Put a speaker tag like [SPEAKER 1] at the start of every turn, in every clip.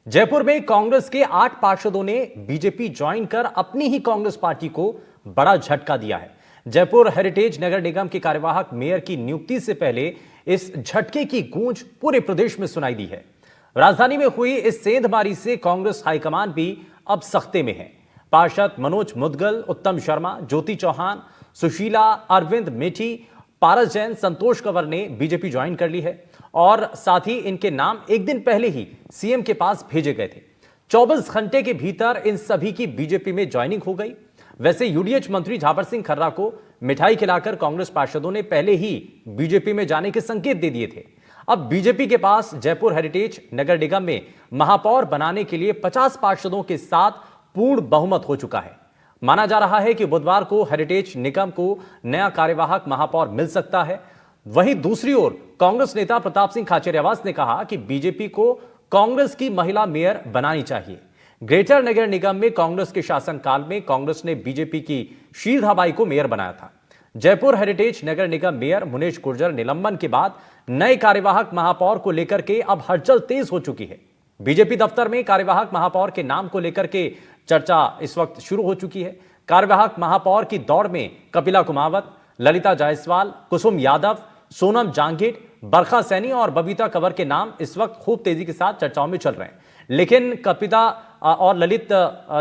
[SPEAKER 1] जयपुर में कांग्रेस के 8 पार्षदों ने बीजेपी ज्वाइन कर अपनी ही कांग्रेस पार्टी को बड़ा झटका दिया है। जयपुर हेरिटेज नगर निगम के कार्यवाहक मेयर की नियुक्ति से पहले इस झटके की गूंज पूरे प्रदेश में सुनाई दी है। राजधानी में हुई इस सेंधमारी से कांग्रेस हाईकमान भी अब सख्ते में है। पार्षद मनोज मुदगल, उत्तम शर्मा, ज्योति चौहान, सुशीला, अरविंद मेठी, पारस जैन, संतोष कंवर ने बीजेपी ज्वाइन कर ली है और साथ ही इनके नाम एक दिन पहले ही सीएम के पास भेजे गए थे। 24 घंटे के भीतर इन सभी की बीजेपी में ज्वाइनिंग हो गई। वैसे यूडीएच मंत्री झापर सिंह खर्रा को मिठाई खिलाकर कांग्रेस पार्षदों ने पहले ही बीजेपी में जाने के संकेत दे दिए थे। अब बीजेपी के पास जयपुर हेरिटेज नगर निगम में महापौर बनाने के लिए 50 पार्षदों के साथ पूर्ण बहुमत हो चुका है। माना जा रहा है कि बुधवार को हेरिटेज निगम को नया कार्यवाहक महापौर मिल सकता है। वहीं दूसरी ओर कांग्रेस नेता प्रताप सिंह खाचरियावास ने कहा कि बीजेपी को कांग्रेस की महिला मेयर बनानी चाहिए। ग्रेटर नगर निगम में कांग्रेस के शासनकाल में कांग्रेस ने बीजेपी की शीला बाई को मेयर बनाया था। जयपुर हेरिटेज नगर निगम मेयर मुनेश गुर्जर निलंबन के बाद नए कार्यवाहक महापौर को लेकर के अब हलचल तेज हो चुकी है। बीजेपी दफ्तर में कार्यवाहक महापौर के नाम को लेकर के चर्चा इस वक्त शुरू हो चुकी है। कार्यवाहक महापौर की दौड़ में कपिला कुमावत, ललिता जायसवाल, कुसुम यादव, सोनम जांगीर, बरखा सैनी और बबीता कंवर के नाम इस वक्त खूब तेजी के साथ चर्चाओं में चल रहे हैं। लेकिन कपिला और ललित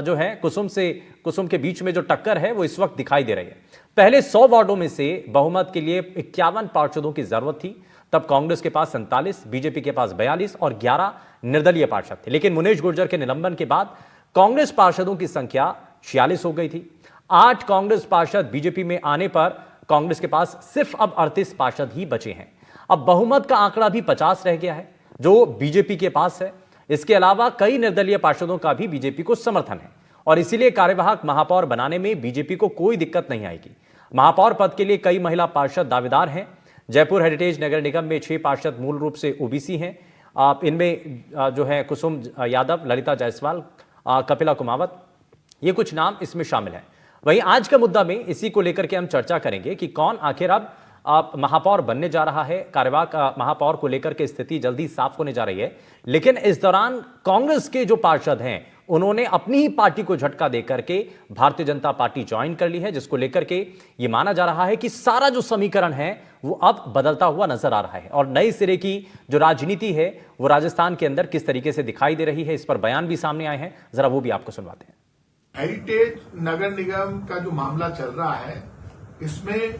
[SPEAKER 1] जो है कुसुम के बीच में जो टक्कर है वो इस वक्त दिखाई दे रही है। पहले 100 वार्डों में से बहुमत के लिए 51 पार्षदों की जरूरत थी। तब कांग्रेस के पास 47, बीजेपी के पास 42 और 11 निर्दलीय पार्षद थे। लेकिन मुनेश गुर्जर के निलंबन के बाद कांग्रेस पार्षदों की संख्या 46 हो गई थी। 8 कांग्रेस पार्षद बीजेपी में आने पर कांग्रेस के पास सिर्फ अब 38 पार्षद ही बचे हैं। अब बहुमत का आंकड़ा भी 50 रह गया है जो बीजेपी के पास है। इसके अलावा कई निर्दलीय पार्षदों का भी बीजेपी को समर्थन है और इसीलिए कार्यवाहक महापौर बनाने में बीजेपी को कोई दिक्कत नहीं आएगी। महापौर पद के लिए कई महिला पार्षद दावेदार हैं। जयपुर हेरिटेज नगर निगम में 6 पार्षद मूल रूप से ओबीसी हैं। इनमें जो है कुसुम यादव, ललिता जायसवाल, कपिला कुमावत, ये कुछ नाम इसमें शामिल हैं। वहीं आज का मुद्दा में इसी को लेकर के हम चर्चा करेंगे कि कौन आखिर अब महापौर बनने जा रहा है। कार्यवाहक महापौर को लेकर के स्थिति जल्दी साफ होने जा रही है। लेकिन इस दौरान कांग्रेस के जो पार्षद हैं उन्होंने अपनी ही पार्टी को झटका देकर के भारतीय जनता पार्टी ज्वाइन कर ली है, जिसको लेकर के ये माना जा रहा है कि सारा जो समीकरण है वो अब बदलता हुआ नजर आ रहा है और नई सिरे की जो राजनीति है वो राजस्थान के अंदर किस तरीके से दिखाई दे रही है, इस पर बयान भी सामने आए हैं। जरा वो भी आपको सुनवाते हैं।
[SPEAKER 2] हेरिटेज नगर निगम का जो मामला चल रहा है, इसमें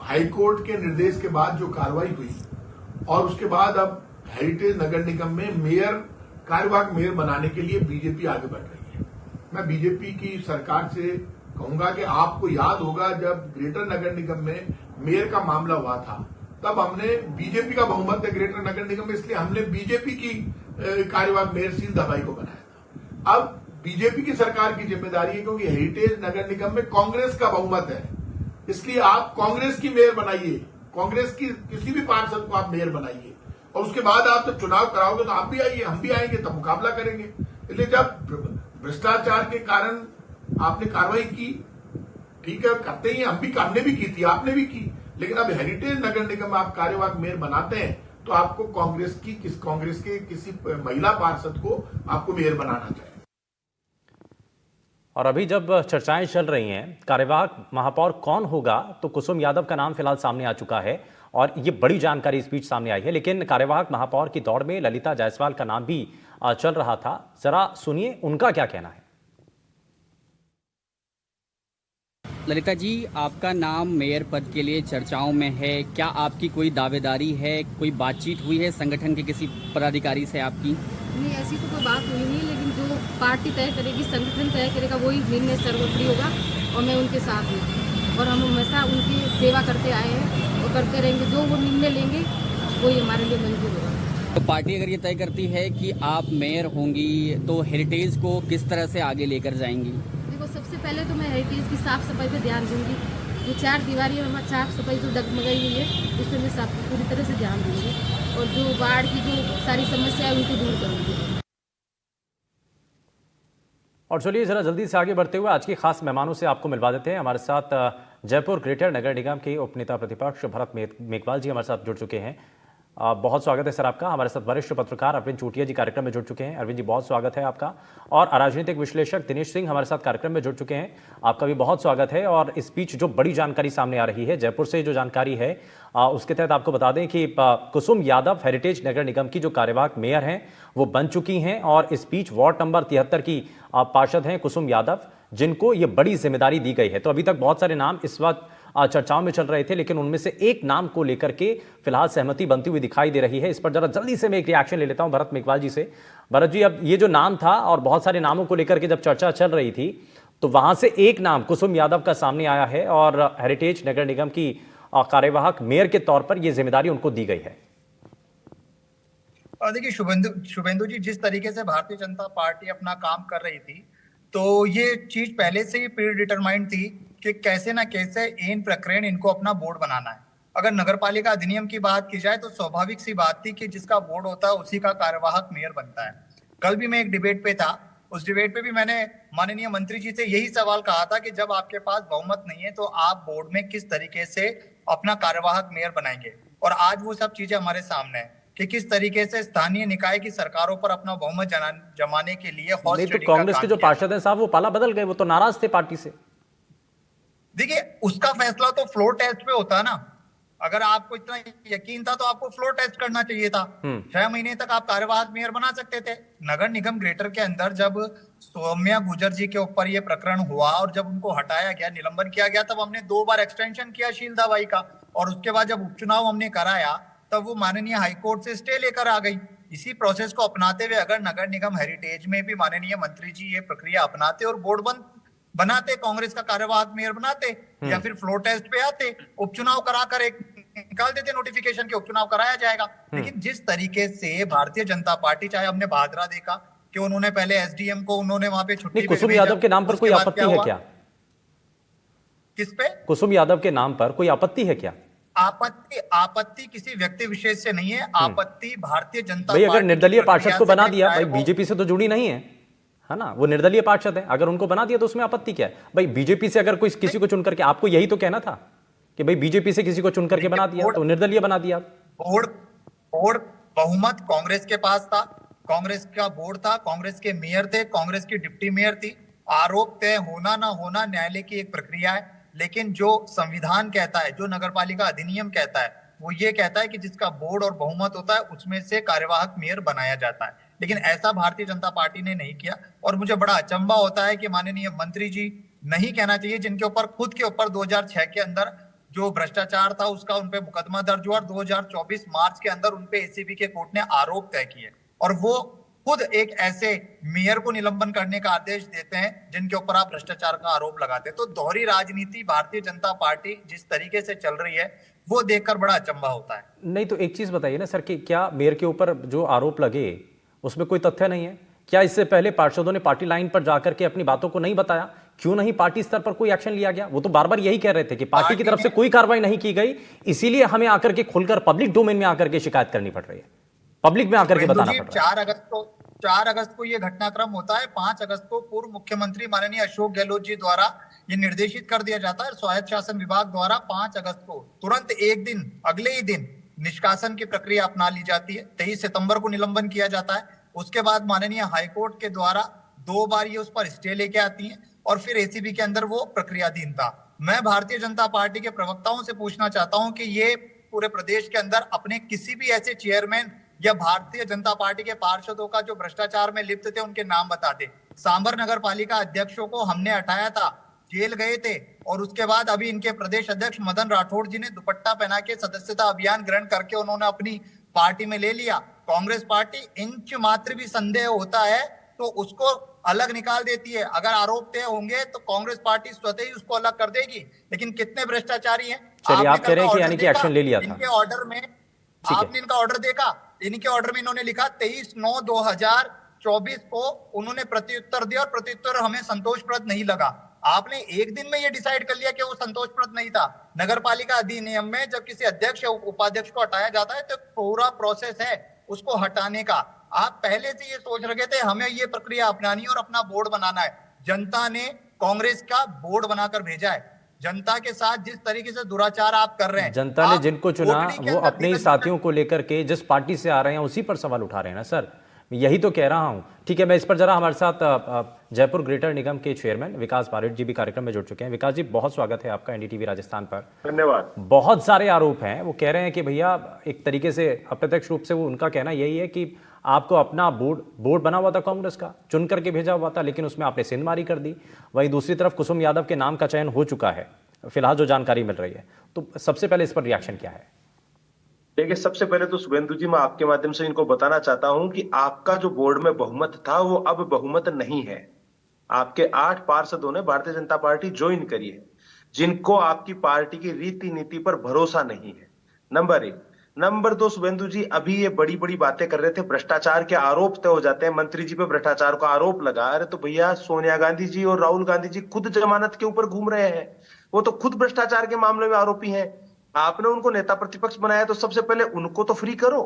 [SPEAKER 2] हाईकोर्ट के निर्देश के बाद जो कार्रवाई हुई और उसके बाद अब हेरिटेज नगर निगम में कार्यवाहक मेयर बनाने के लिए बीजेपी आगे बढ़ रही है। मैं बीजेपी की सरकार से कहूंगा कि आपको याद होगा जब ग्रेटर नगर निगम में मेयर का मामला हुआ था तब हमने बीजेपी का बहुमत है ग्रेटर नगर निगम में, इसलिए हमने बीजेपी की कार्यवाहक मेयर शीला बाई को बनाया था। अब बीजेपी की सरकार की जिम्मेदारी है क्योंकि हेरिटेज नगर निगम में कांग्रेस का बहुमत है, इसलिए आप कांग्रेस की मेयर बनाइए, कांग्रेस की किसी भी पार्षद को आप मेयर बनाइए और उसके बाद आप जब चुनाव कराओगे तो आप भी आइए, हम भी आएंगे, तब मुकाबला करेंगे। इसलिए जब भ्रष्टाचार के कारण आपने कार्रवाई की, ठीक है, करते ही हमने भी की थी, आपने भी की, लेकिन अब हेरिटेज नगर निगम में आप कार्यवाहक मेयर बनाते हैं तो आपको कांग्रेस के किसी महिला पार्षद को आपको मेयर बनाना चाहिए।
[SPEAKER 1] और अभी जब चर्चाएं चल रही हैं कार्यवाहक महापौर कौन होगा, तो कुसुम यादव का नाम फिलहाल सामने आ चुका है और ये बड़ी जानकारी इस बीच सामने आई है। लेकिन कार्यवाहक महापौर की दौड़ में ललिता जायसवाल का नाम भी चल रहा था। जरा सुनिए उनका क्या कहना है।
[SPEAKER 3] ललिता जी, आपका नाम मेयर पद के लिए चर्चाओं में है, क्या आपकी कोई दावेदारी है, कोई बातचीत हुई है संगठन के किसी पदाधिकारी से आपकी?
[SPEAKER 4] नहीं, ऐसी तो कोई बात हुई नहीं, लेकिन जो पार्टी तय करेगी, संगठन तय करेगा, वही निर्णय सर्वोपरि होगा और मैं उनके साथ हूँ और हम हमेशा उनकी सेवा करते आए हैं और करते रहेंगे। जो वो निर्णय लेंगे वही हमारे लिए मंजूर होगा।
[SPEAKER 3] तो पार्टी अगर ये तय करती है कि आप मेयर होंगी तो हेरिटेज को किस तरह से आगे लेकर जाएंगी?
[SPEAKER 4] देखो, सबसे पहले तो मैं हेरिटेज की साफ सफाई पे ध्यान दूंगी। जो 4 दीवारी में साफ सफाई जो डगमगाई हुई है उस पर मैं पूरी तरह से ध्यान दूंगी और जो वार्ड की जो सारी समस्या है उनको दूर करूंगी।
[SPEAKER 1] और चलिए जरा जल्दी से आगे बढ़ते हुए आज के खास मेहमानों से आपको मिलवा देते हैं। हमारे साथ जयपुर ग्रेटर नगर निगम के उपनेता प्रतिपक्ष भरत मेघवाल जी हमारे साथ जुड़ चुके हैं। बहुत स्वागत है सर आपका। हमारे साथ वरिष्ठ पत्रकार अरविंद चोटिया जी कार्यक्रम में जुड़ चुके हैं। अरविंद जी, बहुत स्वागत है आपका। और राजनीतिक विश्लेषक दिनेश सिंह हमारे साथ कार्यक्रम में जुड़ चुके हैं, आपका भी बहुत स्वागत है। और इस बीच जो बड़ी जानकारी सामने आ रही है, जयपुर से जो जानकारी है उसके तहत आपको बता दें कि कुसुम यादव हेरिटेज नगर निगम की जो कार्यवाहक मेयर हैं वो बन चुकी हैं। और इस बीच वार्ड नंबर 73 की पार्षद हैं कुसुम यादव, जिनको ये बड़ी जिम्मेदारी दी गई है। तो अभी तक बहुत सारे नाम इस वक्त चर्चाओं में चल रहे थे, लेकिन उनमें से एक नाम को लेकर के फिलहाल सहमति बनती हुई दिखाई दे रही है। इस पर जरा जल्दी से मैं एक रिएक्शन ले लेता हूं भरत मेघवाल जी से। भरत जी, अब ये जो नाम था और बहुत सारे नामों को लेकर के जब चर्चा चल रही थी, तो वहां से एक नाम कुसुम यादव का सामने आया है और हेरिटेज नगर निगम की कार्यवाहक मेयर के तौर पर यह जिम्मेदारी उनको दी गई है।
[SPEAKER 5] देखिए शुभेंदु जी, जिस तरीके से भारतीय जनता पार्टी अपना काम कर रही थी, तो ये चीज पहले से ही प्री डिटरमाइंड थी कि कैसे ना कैसे इन प्रकरण इनको अपना बोर्ड बनाना है। अगर नगरपालिका अधिनियम की बात की जाए तो स्वाभाविक सी बात थी कि जिसका बोर्ड होता है उसी का कार्यवाहक मेयर बनता है। कल भी मैं एक डिबेट पे था, उस डिबेट पे भी मैंने माननीय मंत्री जी से यही सवाल कहा था कि जब आपके पास बहुमत नहीं है तो आप बोर्ड में किस तरीके से अपना कार्यवाहक मेयर बनाएंगे। और आज वो सब चीजें हमारे सामने है कि किस तरीके से स्थानीय निकाय की सरकारों पर अपना बहुमत जमाने के लिए
[SPEAKER 1] नहीं तो कांग्रेस के जो पार्षद हैं साहब वो पाला बदल गए, वो तो नाराज थे पार्टी से।
[SPEAKER 5] देखिए, उसका फैसला तो फ्लोर टेस्ट पे होता है ना। अगर आपको इतना यकीन था तो आपको फ्लोर टेस्ट करना चाहिए था। 6 महीने तक आप कार्यवाहक मेयर बना सकते थे। नगर निगम ग्रेटर के अंदर जब सौम्या गुजर जी के ऊपर ये प्रकरण हुआ और जब उनको हटाया गया, निलंबन किया गया, तब हमने 2 बार एक्सटेंशन किया शीलदा बाई का। और उसके बाद जब उपचुनाव हमने कराया तब वो माननीय हाईकोर्ट से स्टे लेकर आ गई। इसी प्रोसेस को अपनाते हुए अगर नगर निगम हेरिटेज में भी माननीय मंत्री जी ये प्रक्रिया अपनाते और बोर्ड बनाते, कांग्रेस का कार्यवाहक मेयर बनाते या फिर फ्लोर टेस्ट पे आते, उपचुनाव कराकर एक निकाल देते नोटिफिकेशन के उपचुनाव कराया जाएगा। लेकिन जिस तरीके से भारतीय जनता पार्टी, चाहे हमने बहादुरा देखा कि उन्होंने पहले एसडीएम को उन्होंने वहां पे छुट्टी,
[SPEAKER 1] कुसुम यादव के नाम पर कोई आपत्ति है क्या?
[SPEAKER 5] किस पे?
[SPEAKER 1] कुसुम यादव के नाम पर कोई आपत्ति है क्या?
[SPEAKER 5] आपत्ति किसी व्यक्ति विशेष से नहीं है, आपत्ति भारतीय जनता
[SPEAKER 1] भाई अगर निर्दलीय पार्षद को बना दिया, भाई बीजेपी से तो जुड़ी नहीं है ना, वो निर्दलीय पार्षद है, अगर उनको बना दिया तो उसमें आपत्ति क्या है? भाई बीजेपी से अगर कोई किसी को चुन करके, आपको यही तो कहना था कि भाई बीजेपी से किसी को चुन करके बना दिया तो निर्दलीय बना दिया।
[SPEAKER 5] बोर्ड बहुमत कांग्रेस के पास था, कांग्रेस का बोर्ड था, कांग्रेस के मेयर थे, कांग्रेस की डिप्टी मेयर थी। आरोप तय होना ना होना न्यायालय की एक प्रक्रिया है, लेकिन जो संविधान कहता है, जो नगरपालिका अधिनियम कहता है, वो ये कहता है कि जिसका बोर्ड और बहुमत होता है उसमें से कार्यवाहक मेयर बनाया जाता है। लेकिन ऐसा भारतीय जनता पार्टी ने नहीं किया और मुझे बड़ा अचंभा होता है कि माननीय मंत्री जी, नहीं कहना चाहिए, जिनके ऊपर खुद के ऊपर 2006 के अंदर जो भ्रष्टाचार था उसका उनपे मुकदमा दर्ज हुआ और 2024 मार्च के अंदर उनपे एसीबी के कोर्ट ने आरोप तय किए और वो खुद एक ऐसे मेयर को निलंबन करने का आदेश देते हैं जिनके ऊपर आप भ्रष्टाचार का आरोप लगाते हैं। तो दोहरी राजनीति भारतीय जनता पार्टी जिस तरीके से चल रही है वो देखकर बड़ा अचंभा होता है।
[SPEAKER 1] नहीं तो एक चीज बताइए ना सर, कि क्या मेयर के ऊपर जो आरोप लगे उसमें कोई तथ्य नहीं है? क्या इससे पहले पार्षदों ने पार्टी लाइन पर जाकर के अपनी बातों को नहीं बताया? क्यों नहीं पार्टी स्तर पर कोई एक्शन लिया गया? वो तो बार बार यही कह रहे थे कि पार्टी की तरफ से कोई कार्रवाई नहीं की गई, इसीलिए हमें आकर के खुलकर पब्लिक डोमेन में आकर के शिकायत करनी पड़ रही है, पब्लिक में आकर के बताना पड़ रहा है।
[SPEAKER 5] 4 अगस्त को ये घटनाक्रम होता है। 5 अगस्त को पूर्व मुख्यमंत्री माननीय अशोक गहलोत जी द्वारा ये निर्देशित कर दिया जाता है स्वायत्त शासन विभाग द्वारा। 5 अगस्त को तुरंत एक दिन अगले ही दिन निष्कासन की प्रक्रिया अपना ली जाती है। 23 सितंबर को निलंबन किया जाता है। उसके बाद माननीय हाईकोर्ट के द्वारा 2 बार ये उस पर स्टे लेके आती है और फिर एसीबी के अंदर वो प्रक्रियाधीन था। मैं भारतीय जनता पार्टी के प्रवक्ताओं से पूछना चाहता हूं कि ये पूरे प्रदेश के अंदर अपने किसी भी ऐसे चेयरमैन या भारतीय जनता पार्टी के पार्षदों का जो भ्रष्टाचार में लिप्त थे उनके नाम बता दे। सांबर नगर पालिका अध्यक्षों को हमने हटाया था, जेल गए थे और उसके बाद अभी इनके प्रदेश अध्यक्ष मदन राठौड़ जी ने दुपट्टा पहना के सदस्यता अभियान ग्रहण करके उन्होंने अपनी पार्टी में ले लिया। कांग्रेस पार्टी इंच मात्र भी संदेह होता है तो उसको अलग निकाल देती है। अगर आरोप तय होंगे तो कांग्रेस पार्टी स्वतः ही उसको अलग कर देगी। लेकिन कितने भ्रष्टाचारी हैं?
[SPEAKER 1] चलिए, आप कह रहे हैं कि यानी कि एक्शन ले लिया था।
[SPEAKER 5] इनके ऑर्डर में आपने इनका ऑर्डर देखा, इनके ऑर्डर में इन्होंने लिखा 23/9/2024 को उन्होंने प्रत्युत्तर दिया और प्रत्युत्तर हमें संतोषप्रद नहीं लगा। आपने एक दिन में ये डिसाइड कर लिया कि वो संतोषप्रद नहीं था। नगरपालिका अधिनियम में जब किसी अध्यक्ष या उपाध्यक्ष को हटाया जाता है तो पूरा प्रोसेस है उसको हटाने का। आप पहले से ये सोच रखे थे हमें ये प्रक्रिया अपनानी है और अपना बोर्ड बनाना है। जनता ने कांग्रेस का बोर्ड बनाकर भेजा है। जनता के साथ जिस तरीके से दुराचार आप कर रहे हैं,
[SPEAKER 1] जनता ने
[SPEAKER 5] आप
[SPEAKER 1] जिनको चुना
[SPEAKER 5] कोठरी के
[SPEAKER 1] वो
[SPEAKER 5] अंदर
[SPEAKER 1] अपने ही
[SPEAKER 5] दिग्गज
[SPEAKER 1] साथियों को लेकर के जिस पार्टी से आ रहे हैं उसी पर सवाल उठा रहे हैं ना सर, यही तो कह रहा हूं। ठीक है, मैं इस पर जरा हमारे साथ जयपुर ग्रेटर निगम के चेयरमैन विकास बारिड जी भी कार्यक्रम में जुड़ चुके हैं। विकास जी, बहुत स्वागत है आपका एनडीटीवी राजस्थान पर।
[SPEAKER 6] धन्यवाद।
[SPEAKER 1] बहुत सारे आरोप हैं, वो कह रहे हैं कि भैया एक तरीके से अप्रत्यक्ष रूप से वो उनका कहना यही है कि आपको अपना बोर्ड बना हुआ था कांग्रेस का, चुन करके भेजा हुआ था, लेकिन उसमें आपने सिंधमारी कर दी। वहीं दूसरी तरफ कुसुम यादव के नाम का चयन हो चुका है, फिलहाल जो जानकारी मिल रही है। तो सबसे पहले इस पर रिएक्शन क्या है?
[SPEAKER 6] देखिए, सबसे पहले तो शुभेंदु जी, मैं आपके माध्यम से इनको बताना चाहता हूं कि आपका जो बोर्ड में बहुमत था वो अब बहुमत नहीं है। आपके 8 पार्षदों ने भारतीय जनता पार्टी ज्वाइन करी है, जिनको आपकी पार्टी की रीति नीति पर भरोसा नहीं है, नंबर 1। नंबर 2, शुभेंदु जी अभी ये बड़ी बड़ी बातें कर रहे थे, भ्रष्टाचार के आरोप तय हो जाते हैं, मंत्री जी पे भ्रष्टाचार का आरोप लगा। अरे तो भैया, सोनिया गांधी जी और राहुल गांधी जी खुद जमानत के ऊपर घूम रहे हैं, वो तो खुद भ्रष्टाचार के मामले में आरोपी हैं। आपने उनको नेता प्रतिपक्ष बनाया, तो सबसे पहले उनको तो फ्री करो।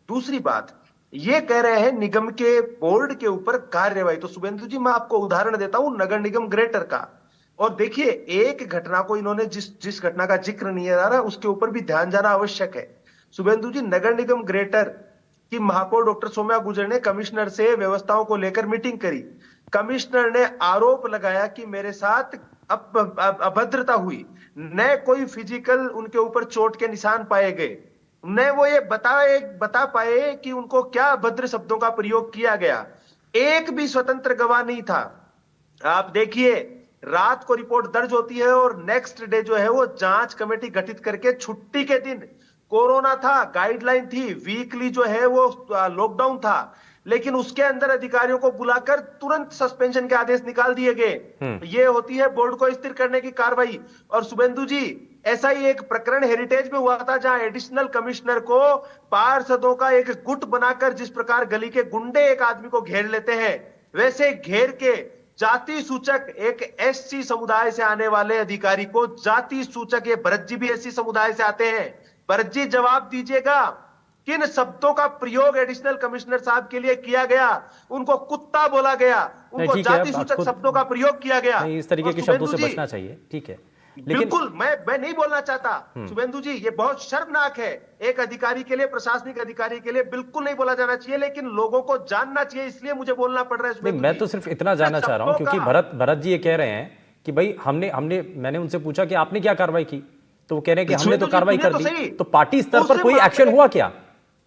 [SPEAKER 6] दूसरी बात, ये कह रहे हैं निगम के बोर्ड के ऊपर कार्यवाही। तो शुभेंदु जी, मैं आपको उदाहरण देता हूं नगर निगम ग्रेटर का, और देखिए एक घटना को इन्होंने जिस घटना का जिक्र नहीं आ रहा, उसके ऊपर भी ध्यान जाना आवश्यक है। शुभेंदु जी, नगर निगम ग्रेटर की महापौर डॉक्टर सौम्या गुर्जर ने कमिश्नर से व्यवस्थाओं को लेकर मीटिंग करी। कमिश्नर ने आरोप लगाया कि मेरे साथ अभद्रता हुई, न कोई फिजिकल उनके ऊपर चोट के निशान पाए गए, न वो ये बता पाए कि उनको क्या अभद्र शब्दों का प्रयोग किया गया। एक भी स्वतंत्र गवाह नहीं था। आप देखिए, रात को रिपोर्ट दर्ज होती है और नेक्स्ट डे जो है वो जांच कमेटी गठित करके, छुट्टी के दिन कोरोना था, गाइडलाइन थी, वीकली जो है वो लॉकडाउन था, लेकिन उसके अंदर अधिकारियों को बुलाकर तुरंत सस्पेंशन के आदेश निकाल दिए गए। ये होती है बोर्ड को स्थिर करने की कार्रवाई। और शुभेंदु जी, ऐसा ही एक प्रकरण हेरिटेज में हुआ था, जहां एडिशनल कमिश्नर को पार्षदों का एक गुट बनाकर, जिस प्रकार गली के गुंडे एक आदमी को घेर लेते हैं, वैसे घेर के जाति सूचक एक एससी समुदाय से आने वाले अधिकारी को जाति सूचक, ये भरत जी भी एससी समुदाय से आते हैं, भरत जी जवाब दीजिएगा, किन शब्दों का प्रयोग एडिशनल कमिश्नर साहब के लिए किया गया? उनको कुत्ता बोला गया, उनको जाति सूचक शब्दों का प्रयोग किया गया।
[SPEAKER 1] नहीं, इस तरीके के शब्दों से बचना चाहिए, ठीक है, लेकिन
[SPEAKER 5] बिल्कुल मैं नहीं बोलना चाहता शुभेंदु जी, ये बहुत शर्मनाक है। एक अधिकारी के लिए, प्रशासनिक अधिकारी के लिए बिल्कुल नहीं बोला जाना चाहिए, लेकिन लोगों को जानना चाहिए, इसलिए मुझे बोलना पड़ रहा है।
[SPEAKER 1] नहीं, मैं तो सिर्फ इतना जानना चाह रहा हूं, क्योंकि भरत जी ये कह रहे हैं कि भाई मैंने उनसे पूछा कि आपने क्या कार्रवाई की, तो वो कह रहे हैं कि हमने तो कार्रवाई कर दी। तो पार्टी स्तर पर कोई एक्शन हुआ क्या?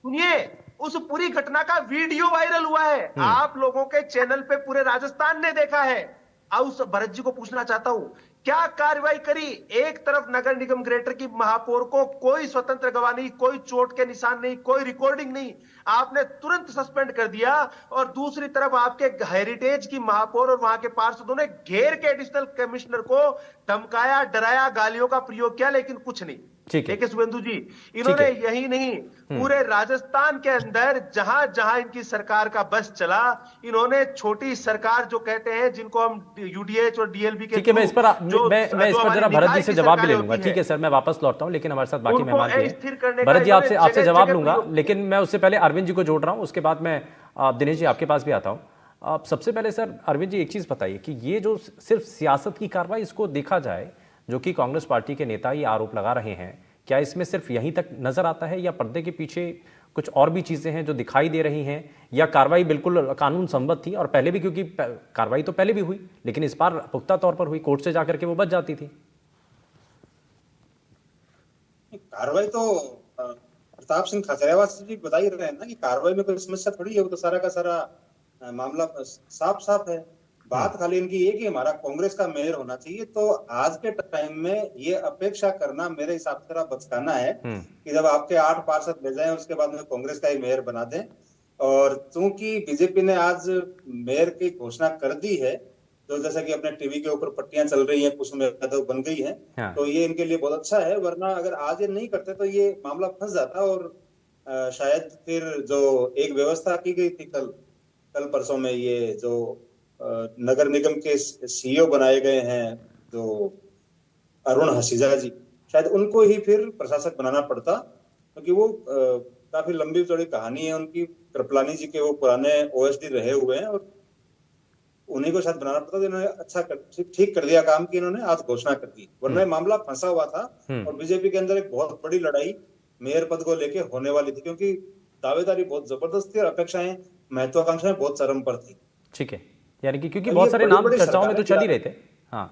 [SPEAKER 5] सुनिए, उस पूरी घटना का वीडियो वायरल हुआ है, आप लोगों के चैनल पे पूरे राजस्थान ने देखा है। अब उस भरत जी को पूछना चाहता हूं, क्या कार्रवाई करी? एक तरफ नगर निगम ग्रेटर की महापौर को कोई स्वतंत्र गवाह नहीं, कोई चोट के निशान नहीं, कोई रिकॉर्डिंग नहीं, आपने तुरंत सस्पेंड कर दिया। और दूसरी तरफ आपके हेरिटेज की महापौर और वहां के पार्षदों ने घेर के एडिशनल कमिश्नर को धमकाया, डराया, गालियों का प्रयोग किया, लेकिन कुछ नहीं। देखिए शुभेंदु जी, इन्होंने यही नहीं, पूरे राजस्थान के अंदर जहां जहां इनकी सरकार का बस चला, इन्होंने छोटी सरकार जो कहते हैं, जिनको हम यूडीएच और डीएलबी के,
[SPEAKER 1] ठीक है, मैं इस पर जरा भरत जी से जवाब भी ले लूंगा। ठीक है सर, मैं वापस लौटता हूं, लेकिन हमारे साथ बाकी मेहमान भी हैं। भरत जी, आपसे जवाब लूंगा, लेकिन मैं उससे पहले अरविंद जी को जोड़ रहा हूं, उसके बाद मैं दिनेश जी आपके पास भी आता हूं। आप सबसे पहले सर अरविंद जी एक चीज बताइए कि ये जो सिर्फ सियासत की कार्रवाई, इसको देखा जाए, जो कि कांग्रेस पार्टी के नेता ये आरोप लगा रहे हैं, क्या इसमें सिर्फ यहीं तक नजर आता है, या पर्दे के पीछे कुछ और भी चीजें हैं जो दिखाई दे रही हैं, या कार्रवाई बिल्कुल कानून सम्मत थी? और पहले भी, क्योंकि कार्रवाई तो पहले भी हुई, लेकिन इस बार पुख्ता तौर पर हुई, कोर्ट से जाकर के वो बच जाती थी।
[SPEAKER 7] कार्रवाई तो प्रताप सिंह खाचरियावास जी बता ही रहे हैं ना कि कार्रवाई में कोई समस्या थोड़ी है, वो तो सारा का सारा मामला साफ है। बात खाली इनकी ये कि हमारा कांग्रेस का मेयर होना चाहिए। तो आज के टाइम में ये अपेक्षा करना मेरे हिसाब से बचकाना है कि जब आपके 8 पार्षद भेजे हैं, उसके बाद में कांग्रेस का ही मेयर बना दें। और चूंकि बीजेपी ने आज मेयर की घोषणा कर दी है, तो जैसा कि अपने टीवी के ऊपर पट्टियां चल रही हैं, कुसुम यादव बन गई हैं, तो ये इनके लिए बहुत अच्छा है। वरना अगर आज ये नहीं करते तो ये मामला फंस जाता, और शायद फिर जो एक व्यवस्था की गई थी कल परसों में, ये जो नगर निगम के सीईओ बनाए गए हैं जो अरुण हसीजा जी, शायद उनको ही फिर प्रशासक बनाना पड़ता, क्योंकि वो काफी लंबी चौड़ी कहानी है उनकी। कृपलानी जी के वो पुराने ओएसडी रहे हुए हैं, और उन्हीं को शायद बनाना पड़ता, तो इन्होंने अच्छा ठीक कर दिया काम कि इन्होंने आज घोषणा कर दी, वरना ये मामला फंसा हुआ था। और बीजेपी के अंदर एक बहुत बड़ी लड़ाई मेयर पद को लेके होने वाली थी, क्योंकि दावेदारी बहुत जबरदस्त थी और अपेक्षाएं, महत्वाकांक्षाएं बहुत चरम पर थी।
[SPEAKER 1] ठीक है, यानी कि क्योंकि
[SPEAKER 7] और
[SPEAKER 1] बहुत
[SPEAKER 7] ये
[SPEAKER 1] सारे
[SPEAKER 7] बड़ी
[SPEAKER 1] नाम
[SPEAKER 7] बड़ी
[SPEAKER 1] चर्चाओं में तो चल ही
[SPEAKER 7] सरकारें
[SPEAKER 1] रहे थे। हाँ,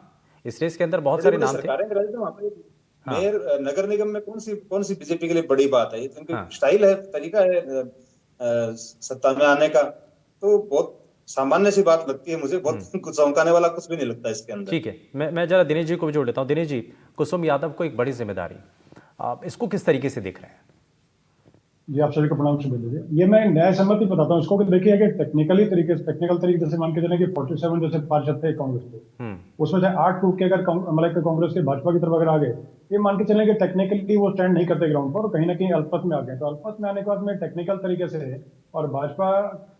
[SPEAKER 1] इस रेस के अंदर बहुत सारे नाम थे।
[SPEAKER 7] सरकारें गिरा दी थी वहां पे।
[SPEAKER 1] हाँ।
[SPEAKER 7] मेयर नगर निगम में कौन सी बीजेपी के लिए बड़ी बात है, ये तो
[SPEAKER 1] हाँ।
[SPEAKER 7] उनकी स्टाइल है, तरीका है सत्ता में आने का, तो बहुत सामान्य सी बात लगती है मुझे, बहुत कुछ चौंकाने वाला कुछ भी नहीं लगता इसके अंदर।
[SPEAKER 1] ठीक है, मैं जरा दिनेश जी को भी जोड़ लेता हूँ। दिनेश जी, कुसुम यादव को एक बड़ी जिम्मेदारी, आप इसको किस तरीके से देख रहे हैं?
[SPEAKER 8] जी, आप सभी को प्रणाम सुबह जी। ये मैं न्याय सम्मति बताता हूँ इसको कि देखिए कि टेक्निकल तरीके जैसे मान के चले कि 47 जैसे पार्षद थे कांग्रेस के, उसमें से 8 टूट के अगर मतलब कांग्रेस के भाजपा की तरफ अगर आ गए, ये मान के चले कि टेक्निकली वो स्टैंड नहीं करते ग्राउंड पर, कहीं ना कहीं अल्पमत में आ गए। तो अल्पमत में आने के बाद में टेक्निकल तरीके से और भाजपा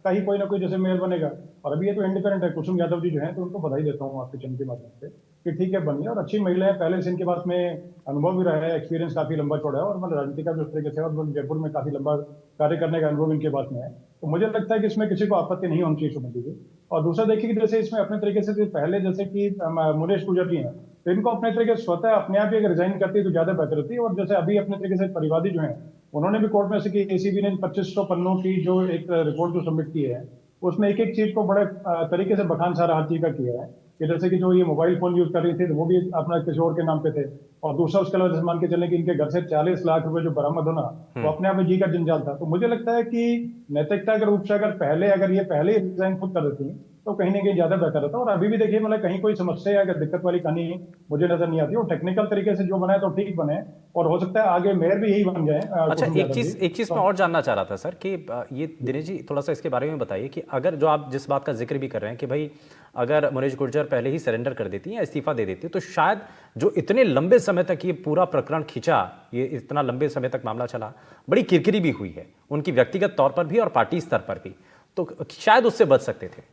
[SPEAKER 8] का ही कोई ना कोई जैसे मेयर बनेगा, और अभी ये तो इंडिपेंडेंट है कुसुम यादव जी जो है, तो उनको बधाई देता हूँ आपके चैनल के माध्यम से कि ठीक है बनी और अच्छी महिला है, पहले से इनके पास में अनुभव भी रहा है, एक्सपीरियंस काफी लंबा चौड़ा है और मतलब राजनीति का भी उस तरीके से, और जयपुर में काफी लंबा कार्य करने का अनुभव इनके पास में है। तो मुझे लगता है कि इसमें किसी को आपत्ति नहीं होनी चाहिए सुमन जी। और दूसरा देखिए कि जैसे इसमें अपने तरीके से पहले जैसे कि मुनेश गुर्जर जी हैं, तो इनको अपने तरीके से स्वतः अपने आप ही अगर रिजाइन करती तो ज्यादा बेहतर होती। और जैसे अभी अपने तरीके से परिवादी जो है, उन्होंने भी कोर्ट में से कि एसीबी ने 2500 पन्नों की जो एक रिपोर्ट जो सबमिट की है, उसमें एक एक चीज को बड़े तरीके से बखान सारा हर चीज का किया है कि जैसे कि जो ये मोबाइल फोन यूज कर रही थी तो वो भी अपना किसी और के नाम पे थे, और दूसरा उसके अलावा जैसे मान के चले कि इनके घर से 40 लाख रुपए जो बरामद होना वो अपने आप में जी का जंजाल था। तो मुझे लगता है कि नैतिकता के रूप से अगर ये पहले डिजाइन खुद कर देती तो कहीं ना कहीं ज्यादा बेहतर होता। और अभी भी देखिए मतलब कहीं कोई समस्या या दिक्कत वाली कहानी मुझे नजर नहीं आती, और टेक्निकल तरीके से जो बनाए तो ठीक बने, और हो सकता है आगे मेयर भी यही बन जाए।
[SPEAKER 1] अच्छा, एक चीज मैं और जानना चाह रहा था सर कि ये दिनेश जी थोड़ा सा इसके बारे में बताइए कि अगर जो आप जिस बात का जिक्र भी कर रहे हैं कि भाई अगर मुनेश गुर्जर पहले ही सरेंडर कर देती या इस्तीफा दे देती तो शायद जो इतने लंबे समय तक ये पूरा प्रकरण खिंचा, ये इतना लंबे समय तक मामला चला, बड़ी किरकिरी भी हुई है उनकी व्यक्तिगत तौर पर भी और पार्टी स्तर पर भी, तो शायद उससे बच सकते थे।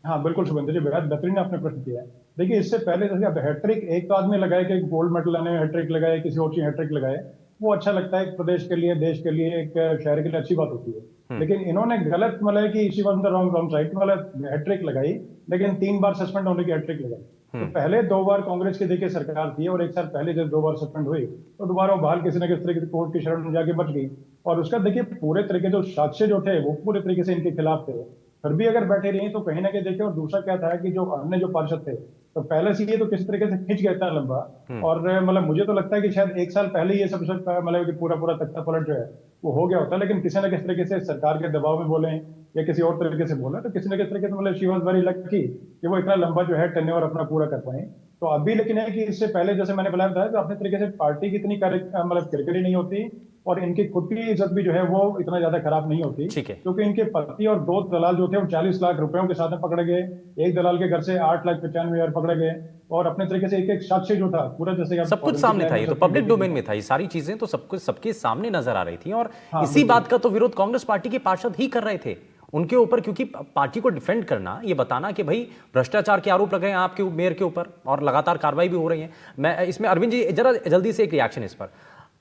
[SPEAKER 8] हाँ बिल्कुल शुभेंद्र जी, बेहद बेहतरीन आपने प्रश्न किया है। देखिए इससे पहले जैसे अब हैट्रिक एक तो आदमी लगाए कि गोल्ड मेडल लाने में हैट्रिक लगाए, किसी और चीज हैट्रिक लगाए, वो अच्छा लगता है, एक प्रदेश के लिए, देश के लिए, एक शहर के लिए अच्छी बात होती है। लेकिन इन्होंने गलत मतलब कि इसी वॉज द रॉन्ग साइड मतलब हैट्रिक लगाई, लेकिन 3 बार सस्पेंड होने की हैट्रिक लगाई। तो पहले 2 बार कांग्रेस की देखिए सरकार थी, और 1 साल पहले जब 2 बार सस्पेंड हुई तो दोबारा वो बहाल किसी न किसी तरीके से कोर्ट की शरण में जाके बच गई। और उसका देखिए पूरे तरीके जो साक्ष्य जो थे वो पूरे तरीके से इनके खिलाफ थे, फिर भी अगर बैठे रही तो कहीं ना कहीं देखिए। और दूसरा क्या था कि जो अन्य जो पार्षद थे तो पहले से ये तो किसी तरीके से खींच गया इतना लंबा, और मतलब मुझे तो लगता है कि शायद 1 साल पहले ये सब मतलब कि पूरा तख्ता पलट जो है वो हो गया होता, लेकिन किसी न किसी तरीके से सरकार के दबाव में बोले या किसी और तरीके से बोले, तो किसी न किसी तरीके से मतलब शी वाज वेरी लकी कि वो इतना लंबा जो है टेन्योर अपना पूरा कर पाए। तो अभी लेकिन है कि इससे पहले जैसे मैंने बताया था, अपने तरीके से पार्टी की इतनी मतलब किरकिरी नहीं होती, और इनकी खुद की इज्जत भी जो है वो इतना ज्यादा खराब नहीं होती, क्योंकि इनके पति और 2 दलाल जो थे वो 40 लाख रुपयों के साथ में पकड़े गए, एक दलाल के घर से 8,95,000 पकड़े गए, और अपने तरीके से एक साक्ष्य जो था पूरा जैसे
[SPEAKER 1] सब कुछ सामने था, ये तो पब्लिक डोमेन में था, ये सारी चीजें तो सब कुछ सबके सामने नजर आ रही थी। और इसी बात का तो विरोध कांग्रेस पार्टी के पार्षद ही कर रहे थे उनके ऊपर, क्योंकि पार्टी को डिफेंड करना, ये बताना कि भाई भ्रष्टाचार के आरोप लगे हैं आपके मेयर के ऊपर और लगातार कार्रवाई भी हो रही है। मैं इसमें अरविंद जी जरा जल्दी से एक रिएक्शन इस पर,